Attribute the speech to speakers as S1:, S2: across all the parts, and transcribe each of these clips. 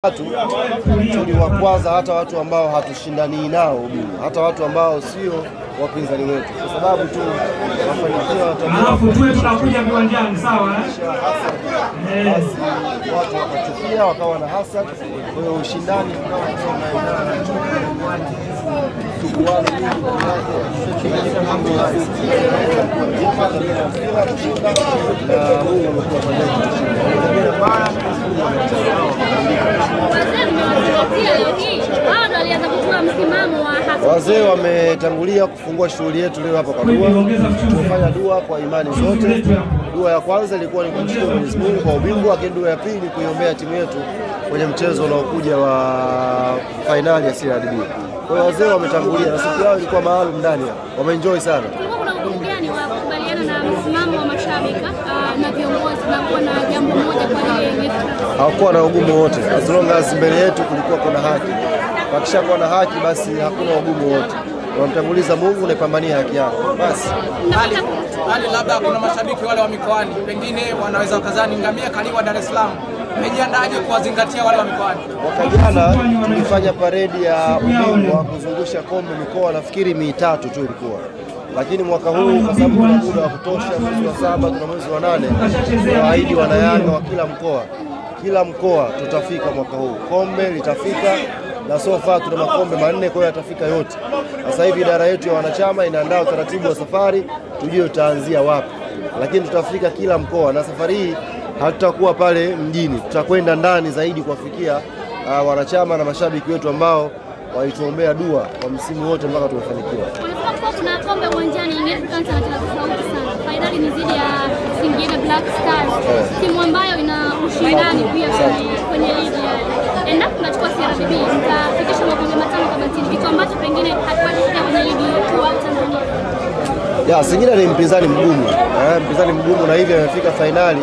S1: Tuli wa kwanza hata watu ambao hatushindani nao ubingwa, hata watu ambao sio wapinzani wetu, kwa sababu tu mafanikio
S2: alafu tuwe tunakuja viwanjani, sawa
S1: basi watu wakachukia wakawa na hasad. Kwa hiyo ushindani wazee wametangulia kufungua shughuli yetu leo hapa kwa dua. Tumefanya dua kwa imani zote. Dua ya kwanza ilikuwa ni kumshukuru Mwenyezi Mungu kwa ubingwa, lakini dua ya pili kuiombea timu yetu kwenye mchezo unaokuja wa fainali ya CRDB. Kwa hiyo wazee wametangulia na siku yao ilikuwa maalum ndani hapa. Wameenjoy sana.
S3: Kuna ugumu gani wa kukubaliana na msimamo wa mashabiki na viongozi na kuwa na jambo moja kwa ajili ya
S1: hakuwa na ugumu wote, as long as mbele yetu kulikuwa kuna haki. Wakishakuwa na haki basi hakuna ugumu wote. Wamtanguliza Mungu na ipambania haki yako basi.
S4: Hali labda kuna mashabiki wale wa mikoani pengine wanaweza wakazani ngamia kaliwa Dar es Salaam, mmejiandaje kuwazingatia wale wa mikoani?
S1: Mwaka jana tulifanya paredi ya ubingwa kuzungusha kombe mikoa, nafikiri mitatu tu ilikuwa, lakini mwaka huu kwa sababu tuna muda wa kutosha, mwezi wa 7 tuna mwezi wa 8, tunaahidi wanayanga wa kila mkoa tutafika mwaka huu, kombe litafika na sofa tuna makombe 4, kwa hiyo yatafika yote. Sasa hivi idara yetu ya wanachama inaandaa utaratibu wa safari, tujue tutaanzia wapi, lakini tutafika kila mkoa, na safari hii hatutakuwa pale mjini, tutakwenda ndani zaidi kuwafikia wanachama na mashabiki wetu ambao walituombea dua kwa msimu wote mpaka tumefanikiwa.
S3: Kuna kombe uwanjani ingine tukaanza na tofauti sana. Fainali ni zidi ya Singida Black Stars, timu ambayo ina ushindani pia kwenye ligi. Endapo tunachukua CRDB mtafikisha makombe 5 kwa batini, kitu ambacho pengine hatupatikana kwenye ligi yetu ya Tanzania.
S1: Singida ni mpinzani mgumu, na hivi amefika fainali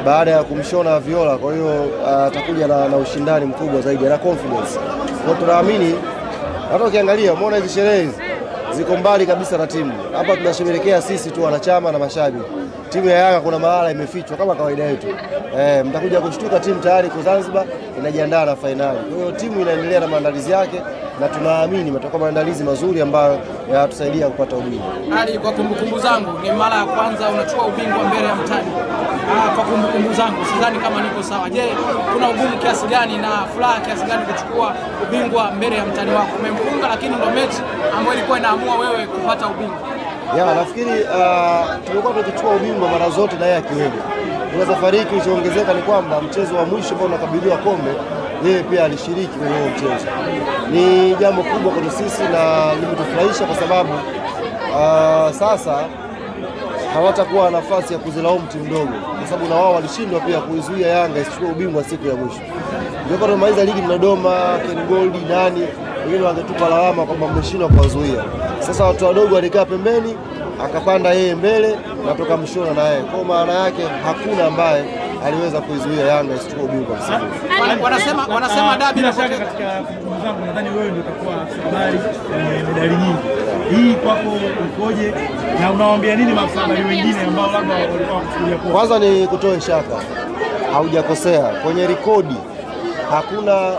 S1: baada ya kumshona Viola. Kwa hiyo atakuja na ushindani mkubwa zaidi, na confidence. Kwa tunaamini hata ukiangalia umeona hizi sherehe ziko mbali kabisa na timu. Hapa tunasherehekea sisi tu wanachama na mashabiki. Timu ya Yanga kuna mahala imefichwa kama kawaida yetu. Mtakuja kushtuka timu tayari kwa Zanzibar inajiandaa na fainali. Kwa hiyo timu inaendelea na maandalizi yake na tunaamini matakuwa maandalizi mazuri ambayo yatusaidia kupata ubingwa.
S4: Hali kwa kumbukumbu zangu ni mara ya kwanza unachukua ubingwa mbele ya mtani. Kwa kumbukumbu zangu sidhani kama niko sawa. Je, kuna ugumu kiasi gani na furaha kiasi gani kuchukua ubingwa mbele ya mtani wako? Umemfunga, lakini ndio mechi ambayo ilikuwa inaamua wewe kupata ubingwa.
S1: Nafikiri tumekuwa tukichukua ubingwa mara zote na yeye akiwemo. Kwa safari hii kilichoongezeka ni kwamba mchezo wa mwisho ambao unakabidhiwa kombe yeye pia alishiriki kwenye huo mchezo. Ni jambo kubwa kwa sisi na limetufurahisha kwa sababu sasa hawatakuwa na nafasi ya kuzilaumu timu ndogo, kwa sababu na wao walishindwa pia kuizuia Yanga isichukue ubingwa siku ya mwisho. Ndio kwa tumaliza ligi Dodoma, Ken Gold nani wengine wangetupa lawama kwamba mmeshindwa kuwazuia. Sasa watu wadogo walikaa pembeni, akapanda yeye mbele na tukamshona na yeye. Kwa maana yake hakuna ambaye aliweza kuizuia Yanga isichukue ubingwa msimu.
S4: Wanasema dabi na
S2: katika kumbukumbu zangu nadhani wewe ndio utakuwa habari medali nyingi. Hii kwako ukoje na unawaambia nini mahabari wengine ambao labda walikuwa wakusudia kwa?
S1: Kwanza ni kutoa shaka, haujakosea kwenye rekodi. Hakuna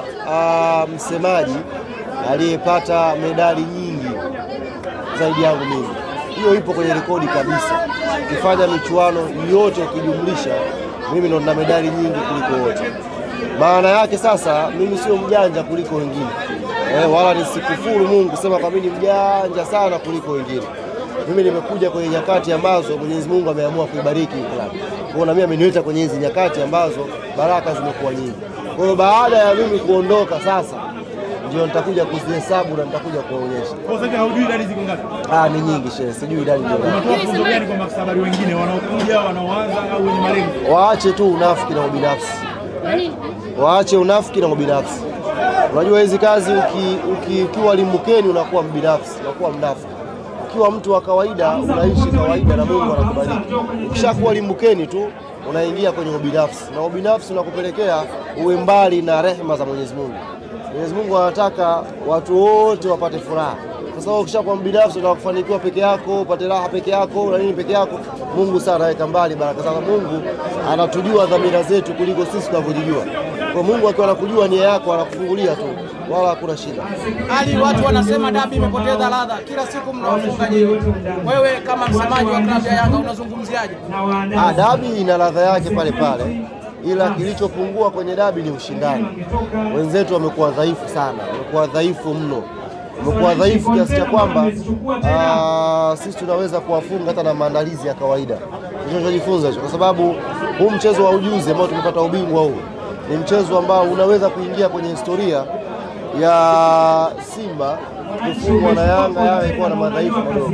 S1: msemaji aliyepata medali nyingi zaidi yangu mimi. Hiyo ipo kwenye rekodi kabisa. Ukifanya michuano yote ukijumlisha, mimi ndo nina medali nyingi kuliko wote. Maana yake sasa mimi sio mjanja kuliko wengine. Wala nisikufuru Mungu kusema kwa mimi mjanja sana kuliko wengine. Mimi nimekuja kwenye nyakati ambazo Mwenyezi Mungu ameamua kuibariki klabu. Kwa na mimi ameniweka kwenye hizo nyakati ambazo baraka zimekuwa nyingi. Kwa hiyo baada ya mimi kuondoka sasa ndio nitakuja kuzihesabu na nitakuja kuonyesha.
S2: Kwa sababu haujui idadi ziko ngapi?
S1: Ni nyingi shehe, sijui idadi ndio.
S2: Unatoa funzo gani kwa mahabari wengine wanaokuja, wanaoanza au wenye malengo?
S1: Waache tu unafiki na ubinafsi. Waache unafiki na ubinafsi. Unajua hizi kazi ukiwa limbukeni unakuwa mbinafsi, unakuwa mnafiki. Ukiwa mtu wa kawaida unaishi kawaida na Mungu anakubariki. Ukishakuwa limbukeni tu unaingia kwenye ubinafsi, na ubinafsi unakupelekea uwe mbali na rehema za Mwenyezi Mungu. Mwenyezi Mungu anataka watu wote wapate furaha. Kwa sababu ukishakuwa mbinafsi na kufanikiwa peke yako, upate raha peke yako na nini peke yako, Mungu sana anaweka mbali baraka. Mungu anatujua dhamira zetu kuliko sisi tunavyojijua. Kwa Mungu akiwa anakujua nia yako anakufungulia tu, wala hakuna shida.
S4: Hali watu wanasema dabi imepoteza ladha, kila siku mnawafunga nyinyi. Wewe kama msemaji wa klabu ya Yanga unazungumziaje?
S1: Dabi ina ladha yake pale pale, ila kilichopungua kwenye dabi ni ushindani. Wenzetu wamekuwa dhaifu sana, wamekuwa dhaifu mno, wamekuwa dhaifu kiasi cha kwamba sisi tunaweza kuwafunga hata na maandalizi ya kawaida. Tunachojifunza hicho, kwa sababu huu mchezo wa ujuzi ambao tumepata ubingwa huu ni mchezo ambao unaweza kuingia kwenye historia ya Simba kufungwa na Yanga ilikuwa na madhaifu madogo,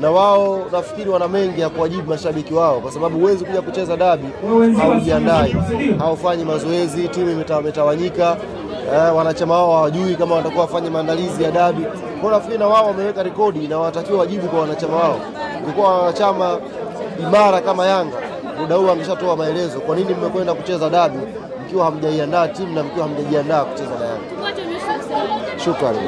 S1: na wao nafikiri wana mengi ya kuwajibu mashabiki wao, kwa sababu huwezi kuja kucheza dabi haujiandai, haufanyi mazoezi, timu imetawanyika, wanachama wao hawajui kama watakuwa wafanye maandalizi ya dabi. Kwa nafikiri na wao wameweka rekodi na wanatakiwa wajibu kwa wanachama wao. Ilikuwa wanachama imara kama Yanga, muda huu ameshatoa maelezo kwa nini mmekwenda kucheza dabi mkiwa hamjaiandaa timu na mkiwa hamjajiandaa kucheza na Yanga. Shukrani.